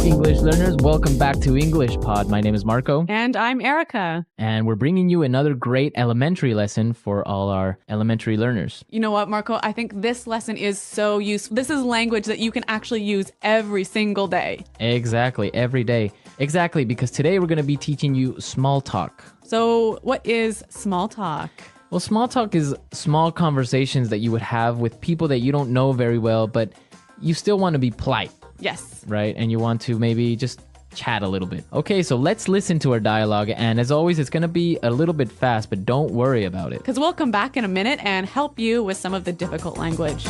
English learners, welcome back to English Pod. My name is Marco, And I'm Erica. and we're bringing you another great elementary lesson for all our elementary learners. You know what, Marco? I think this lesson is so useful. This is language that you can actually use every single day. Exactly, every day. Exactly, because today we're going to be teaching you small talk. So, what is small talk? Well, small talk is small conversations that you would have with people that you don't know very well, but you still want to be polite, Yes. right? And you want to maybe just chat a little bit. Okay, so let's listen to our dialogue. And as always, it's going to be a little bit fast, but don't worry about it. Because we'll come back in a minute and help you with some of the difficult language.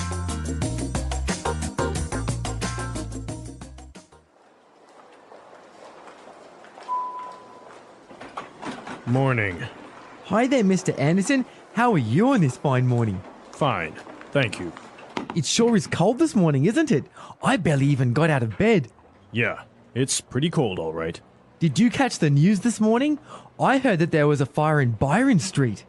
Morning. Hi there, Mr. Anderson. How are you on this fine morning? Fine. Thank you. It sure is cold this morning, isn't it? I barely even got out of bed. Yeah, it's pretty cold, all right. Did you catch the news this morning? I heard that there was a fire in Byron Street.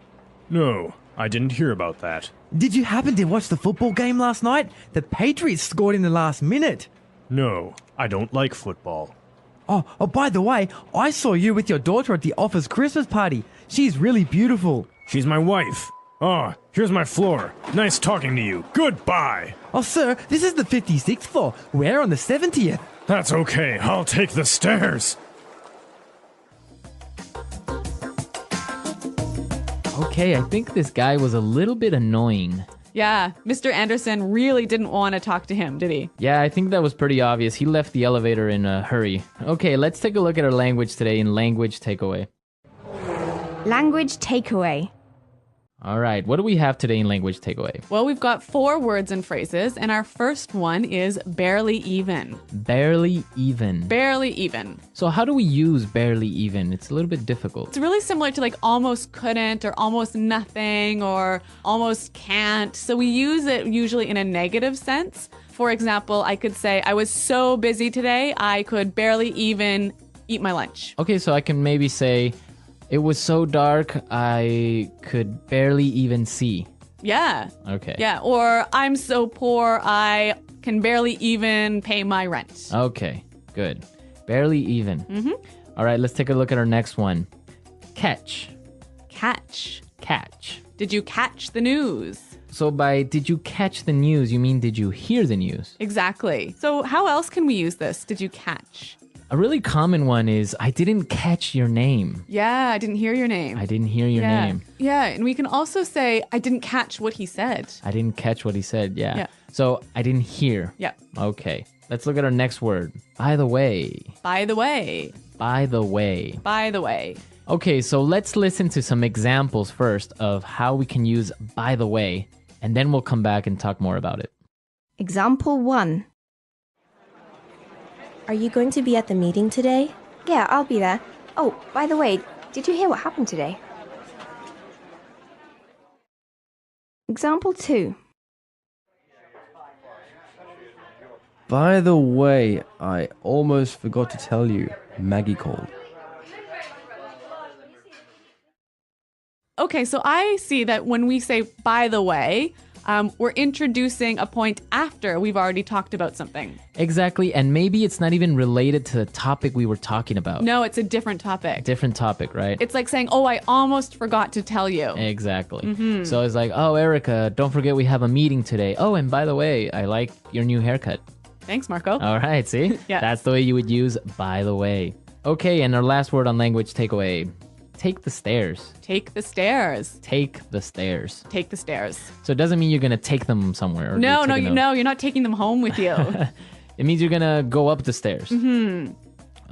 No, I didn't hear about that. Did you happen to watch the football game last night? The Patriots scored in the last minute. No, I don't like football. Oh, by the way, I saw you with your daughter at the office Christmas party. She's really beautiful. She's my wife. Oh, here's my floor. Nice talking to you. Goodbye. Oh, sir, this is the 56th floor. We're on the 70th. That's okay. I'll take the stairs. Okay, I think this guy was a little bit annoying. Yeah, Mr. Anderson really didn't want to talk to him, did he? Yeah, I think that was pretty obvious. He left the elevator in a hurry. Okay, let's take a look at our language today in Language Takeaway. Language takeaway. All right, what do we have today in Language Takeaway? Well, we've got 4 words and phrases, and our first one is barely even. Barely even. Barely even. So how do we use barely even? It's a little bit difficult. It's really similar to like almost couldn't or almost nothing or almost can't. So we use it usually in a negative sense. For example, I could say, I was so busy today, I could barely even eat my lunch. Okay, so I can maybe say, it was so dark, I could barely even see. Yeah. Okay. Yeah. Or I'm so poor, I can barely even pay my rent. Okay, good. Barely even. All right, let's take a look at our next one. Catch. Catch. Catch. Did you catch the news? So by did you catch the news, you mean did you hear the news? Exactly. So how else can we use this? Did you catch? A really common one is I didn't catch your name. Yeah, I didn't hear your name. I didn't hear your yeah. name. Yeah, and we can also say I didn't catch what he said. I didn't catch what he said. Yeah. Yeah. So I didn't hear. Yeah. Okay. Let's look at our next word. By the way. By the way. By the way. By the way. Okay, so let's listen to some examples first of how we can use by the way, and then we'll come back and talk more about it. Example 1. Are you going to be at the meeting today? Yeah, I'll be there. Oh, by the way, did you hear what happened today? Example 2. By the way, I almost forgot to tell you, Maggie called. Okay, so I see that when we say by the way, we're introducing a point after we've already talked about something. Exactly, and maybe it's not even related to the topic we were talking about. No, it's a different topic. Different topic, right? It's like saying, oh, I almost forgot to tell you. Exactly. So it's like, oh, Erica, don't forget we have a meeting today. Oh, and by the way, I like your new haircut. Thanks, Marco. All right, see? Yeah. That's the way you would use by the way. Okay, and our last word on language takeaway. Take the stairs. Take the stairs. Take the stairs. Take the stairs. So it doesn't mean you're going to take them somewhere. Or No, you're taking them- no, you're not taking them home with you. It means you're going to go up the stairs.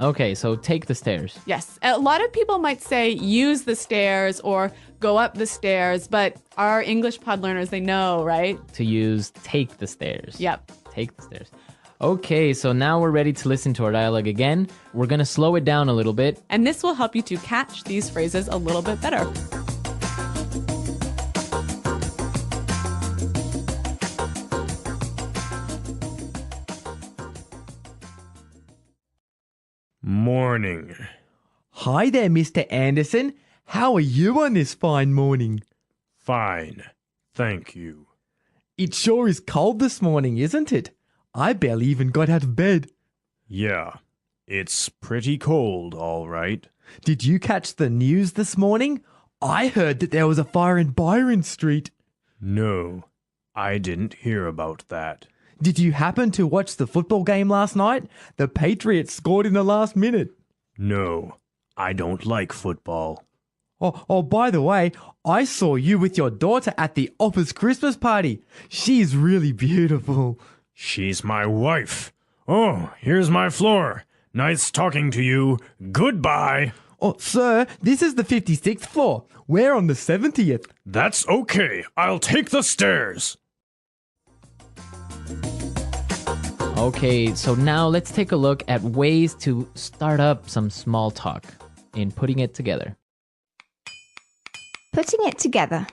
Okay, so take the stairs. Yes. A lot of people might say use the stairs or go up the stairs, but our English pod learners, they know, right? To use take the stairs. Yep. Take the stairs. Okay, so now we're ready to listen to our dialogue again. We're going to slow it down a little bit. And this will help you to catch these phrases a little bit better. Morning. Hi there, Mr. Anderson. How are you on this fine morning? Fine. Thank you. It sure is cold this morning, isn't it? I barely even got out of bed. Yeah, It's pretty cold, all right. Did you catch the news this morning? I heard that there was a fire in Byron Street. No, I didn't hear about that. Did you happen to watch the football game last night? The Patriots scored in the last minute. No, I don't like football. Oh, by the way, I saw you with your daughter at the office Christmas party. She's really beautiful. She's my wife. Oh, here's my floor. Nice talking to you. Goodbye. Oh, sir, this is the 56th floor. We're on the 70th. That's okay. I'll take the stairs. Okay, so now let's take a look at ways to start up some small talk in putting it together. Putting it together.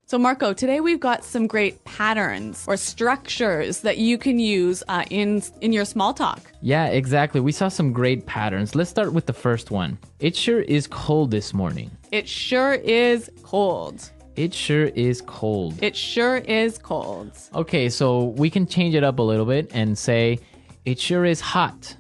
So Marco, today we've got some great patterns or structures that you can use in your small talk. Yeah, exactly. We saw some great patterns. Let's start with the first one. It sure is cold this morning. It sure is cold. It sure is cold. It sure is cold. Okay, so we can change it up a little bit and say, it sure is hot.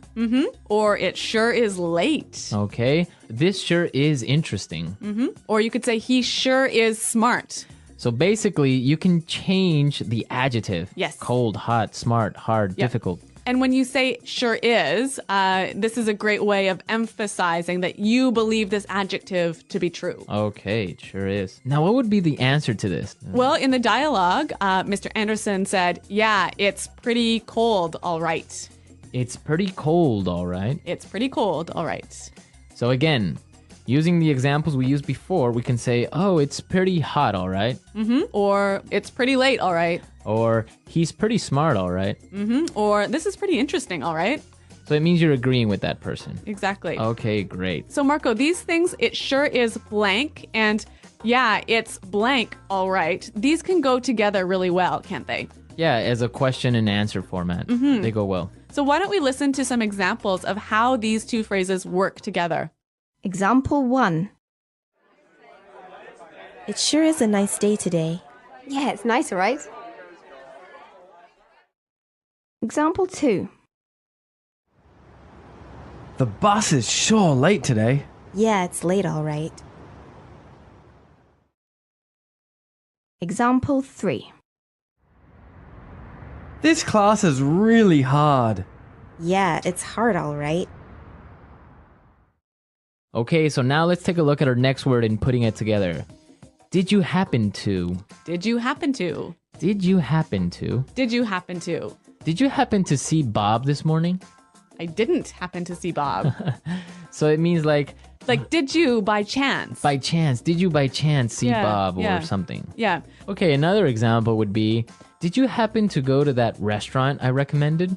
Or it sure is late. Okay, this sure is interesting. Or you could say he sure is smart. So basically, you can change the adjective. Yes. Cold, hot, smart, hard, difficult. And when you say sure is, this is a great way of emphasizing that you believe this adjective to be true. Okay, it sure is. Now, what would be the answer to this? Well, in the dialogue, Mr. Anderson said, yeah, it's pretty cold, all right. It's pretty cold, all right. It's pretty cold, all right. So again, using the examples we used before, we can say, oh, it's pretty hot, all right. Or it's pretty late, all right. Or he's pretty smart, all right. Or this is pretty interesting, all right. So it means you're agreeing with that person. Exactly. Okay, great. So, Marco, these things, it sure is blank, and yeah, it's blank, all right. These can go together really well, can't they? Yeah, as a question and answer format, they go well. So why don't we listen to some examples of how these two phrases work together? Example 1. It sure is a nice day today. Yeah, it's nice, right? Example 2. The bus is sure late today. Yeah, it's late, all right. Example 3. This class is really hard. Yeah, it's hard, all right. Okay, so now let's take a look at our next word and putting it together. Did you happen to? Did you happen to? Did you happen to? Did you happen to? Did you happen to see Bob this morning? I didn't happen to see Bob. So it means like Did you by chance? by chance. Did you by chance see Yeah, Bob or yeah. something? Yeah. Okay, another example would be, did you happen to go to that restaurant I recommended?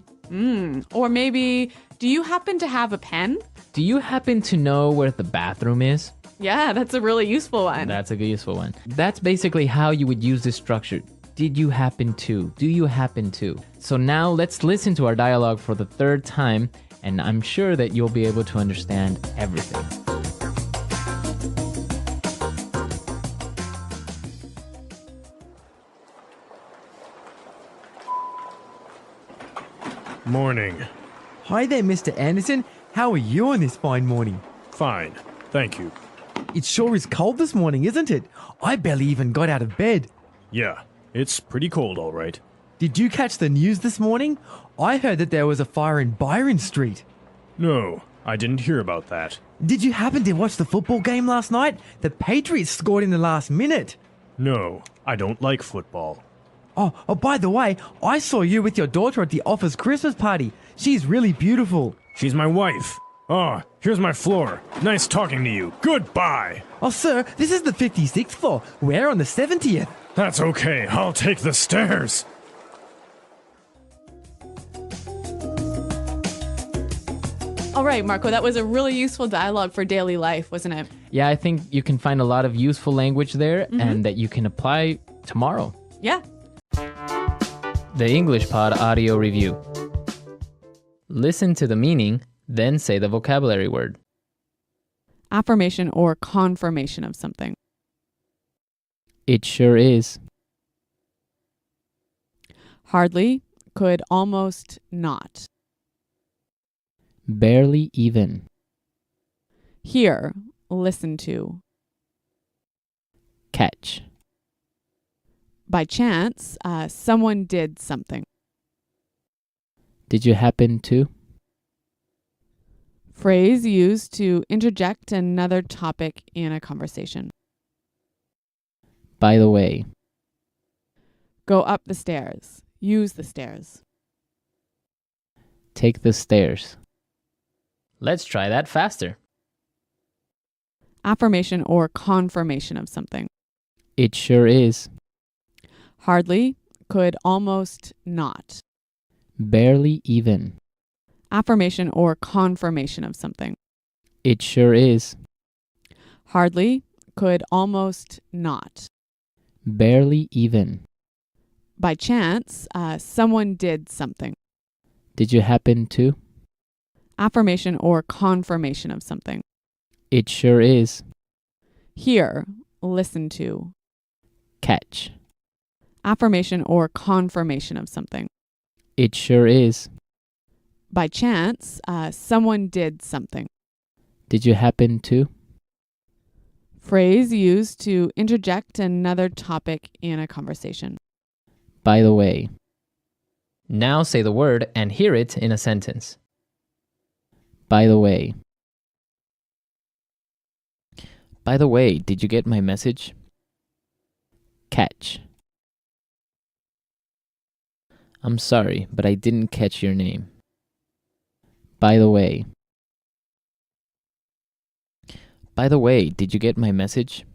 Or maybe, do you happen to have a pen? Do you happen to know where the bathroom is? Yeah, that's a really useful one. That's a useful one. That's basically how you would use this structure. Did you happen to? Do you happen to? So now let's listen to our dialogue for the third time, and I'm sure that you'll be able to understand everything. Morning. Hi there, Mr. Anderson. How are you on this fine morning? Fine. Thank you. It sure is cold this morning, isn't it? I barely even got out of bed. Yeah, it's pretty cold, all right. Did you catch the news this morning? I heard that there was a fire in Byron Street. No, I didn't hear about that. Did you happen to watch the football game last night? The Patriots scored in the last minute. No, I don't like football. Oh, by the way, I saw you with your daughter at the office Christmas party. She's really beautiful. She's my wife. Oh, here's my floor. Nice talking to you. Goodbye. Oh, sir, this is the 56th floor. We're on the 70th. That's okay. I'll take the stairs. All right, Marco, that was a really useful dialogue for daily life, wasn't it? Yeah, I think you can find a lot of useful language there and that you can apply tomorrow. Yeah. The English Pod Audio Review. Listen to the meaning, then say the vocabulary word. Affirmation or confirmation of something. It sure is. Hardly, could almost not. Barely even. Hear, listen to. Catch. By chance, someone did something. Did you happen to? Phrase used to interject another topic in a conversation. By the way. Go up the stairs. Use the stairs. Take the stairs. Let's try that faster. Affirmation or confirmation of something. It sure is. Hardly, could almost not. Barely even. Affirmation or confirmation of something. It sure is. Hardly, could almost not. Barely even. By chance, someone did something. Did you happen to? Affirmation or confirmation of something. It sure is. Hear, listen to. Catch. Affirmation or confirmation of something. It sure is. By chance, someone did something. Did you happen to? Phrase used to interject another topic in a conversation. By the way. Now say the word and hear it in a sentence. By the way. By the way, did you get my message? Catch. I'm sorry, but I didn't catch your name. By the way. By the way, did you get my message?